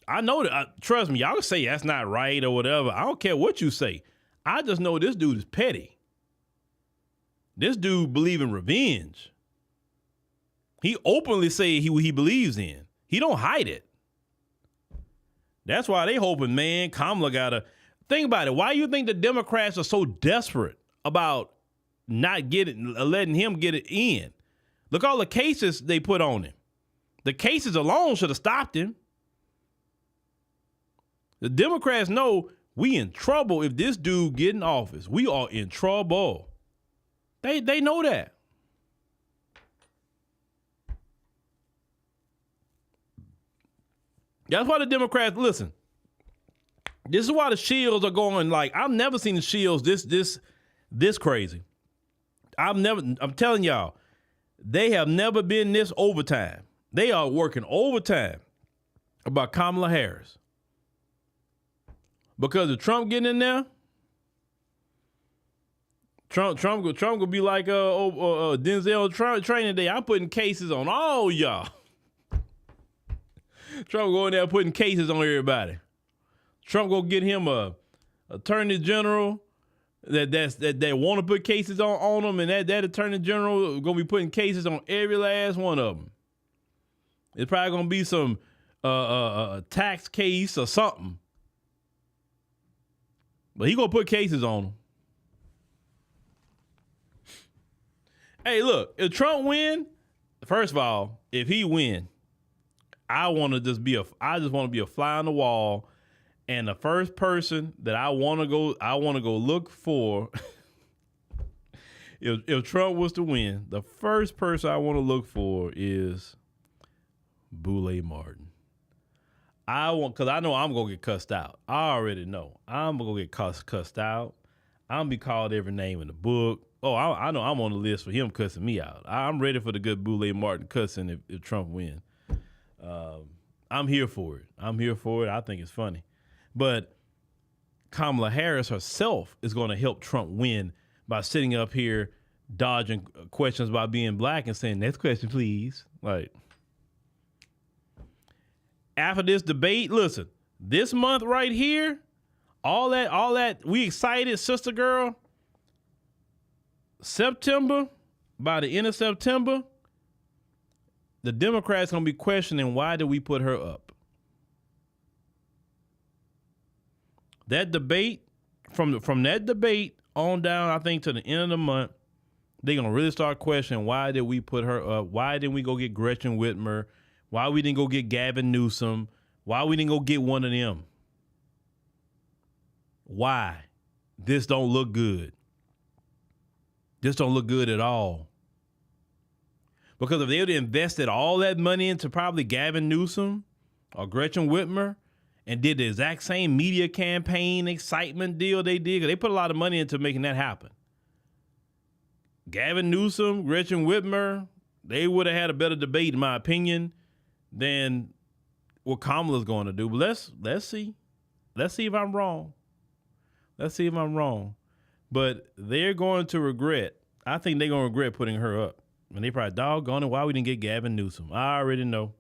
I know that, trust me, y'all can say that's not right or whatever. I don't care what you say. I just know this dude is petty. This dude believe in revenge. He openly say he believes in. He don't hide it. That's why they hoping, man, Kamala gotta think about it. Why you think the Democrats are so desperate about not letting him get it in? Look all the cases they put on him. The cases alone should have stopped him. The Democrats know we in trouble if this dude get in office. We are in trouble. They know that. That's why the Democrats, listen, this is why the shields are going like, I've never seen the shields this crazy. I'm telling y'all, they have never been this overtime. They are working overtime about Kamala Harris. Because of Trump getting in there, Trump gonna be like Denzel training day. I'm putting cases on all y'all. Trump going there putting cases on everybody. Trump gonna get him a attorney general that want to put cases on them, and that attorney general gonna be putting cases on every last one of them. It's probably gonna be some tax case or something, but he gonna put cases on them. Hey, look, if Trump win, first of all, if he win, I want to just be a fly on the wall, and the first person that I want to go look for. if Trump was to win, the first person I want to look for is Boule Martin. Because I know I'm gonna get cussed out. I already know I'm gonna get cussed out. I'm gonna be called every name in the book. Oh, I know I'm on the list for him cussing me out. I'm ready for the good Boule Martin cussing if Trump wins. I'm here for it. I think it's funny. But Kamala Harris herself is going to help Trump win by sitting up here dodging questions about being black and saying, next question, please. Like, after this debate, listen, this month right here, all that, we excited, sister girl. September, by the end of September, the Democrats going to be questioning, why did we put her up? That debate, from that debate on down, I think, to the end of the month, they're going to really start questioning, why did we put her up? Why didn't we go get Gretchen Whitmer? Why we didn't go get Gavin Newsom? Why we didn't go get one of them? Why? This don't look good. This don't look good at all. Because if they would have invested all that money into probably Gavin Newsom or Gretchen Whitmer and did the exact same media campaign excitement deal they did, because they put a lot of money into making that happen. Gavin Newsom, Gretchen Whitmer, they would have had a better debate, in my opinion, than what Kamala's going to do. But let's see. Let's see if I'm wrong. But they're going to regret. I think they're going to regret putting her up. And they probably, doggone it, why we didn't get Gavin Newsom? I already know.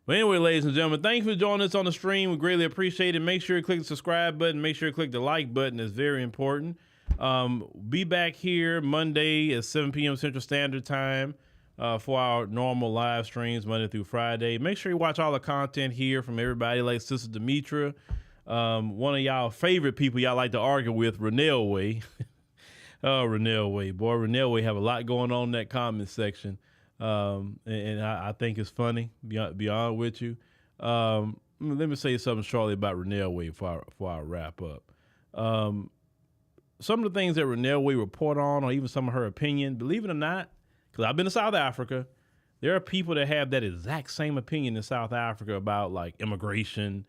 But anyway, ladies and gentlemen, thanks for joining us on the stream. We greatly appreciate it. Make sure you click the subscribe button. Make sure you click the like button. It's very important. Be back here Monday at 7 p.m. Central Standard Time for our normal live streams Monday through Friday. Make sure you watch all the content here from everybody like Sister Demetra. One of y'all favorite people y'all like to argue with, Renell Way. Oh, Renell Way. Boy, Renell Way have a lot going on in that comment section. And I think it's funny, beyond with you. Let me say something shortly about Renell Way before I wrap up. Some of the things that Renell Way report on, or even some of her opinion, believe it or not, because I've been to South Africa, there are people that have that exact same opinion in South Africa about like immigration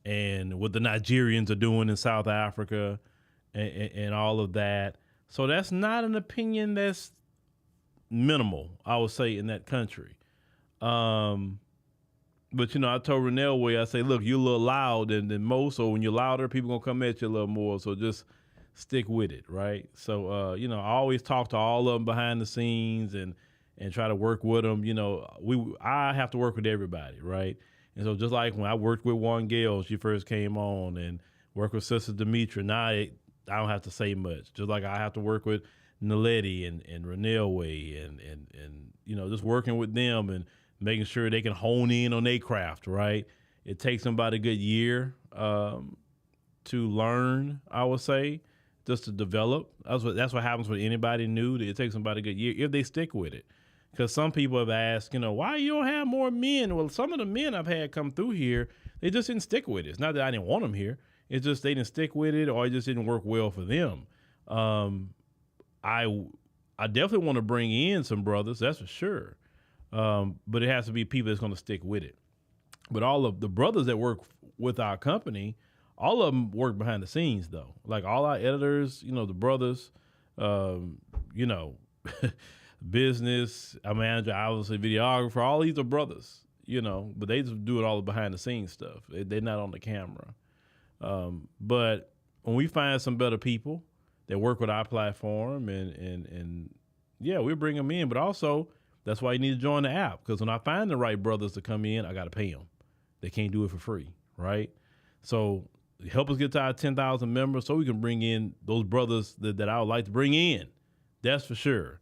and what the Nigerians are doing in South Africa and all of that. So that's not an opinion that's minimal, I would say, in that country. But, you know, I told Renell Way, I say, look, you're a little loud than most. So when you're louder, people going to come at you a little more. So just stick with it, right? So, you know, I always talk to all of them behind the scenes and try to work with them. You know, I have to work with everybody, right? And so just like when I worked with Juan Gale, she first came on, and work with Sister Demetra, now I don't have to say much. Just like I have to work with Naledi and Renell Way and you know, just working with them and making sure they can hone in on their craft, right? It takes them about a good year to learn, I would say, just to develop. That's what happens with anybody new. It takes them about a good year if they stick with it. Because some people have asked, you know, why you don't have more men? Well, some of the men I've had come through here, they just didn't stick with it. It's not that I didn't want them here. It's just they didn't stick with it, or it just didn't work well for them. I definitely want to bring in some brothers, that's for sure. But it has to be people that's going to stick with it. But all of the brothers that work with our company, all of them work behind the scenes, though. Like all our editors, you know, the brothers, you know, business, our manager, obviously videographer, all these are brothers, you know, but they just do it all the behind the scenes stuff. They're not on the camera. But when we find some better people that work with our platform and yeah, we bring them in. But also, that's why you need to join the app, because when I find the right brothers to come in, I got to pay them. They can't do it for free, right? So help us get to our 10,000 members so we can bring in those brothers that I would like to bring in. That's for sure.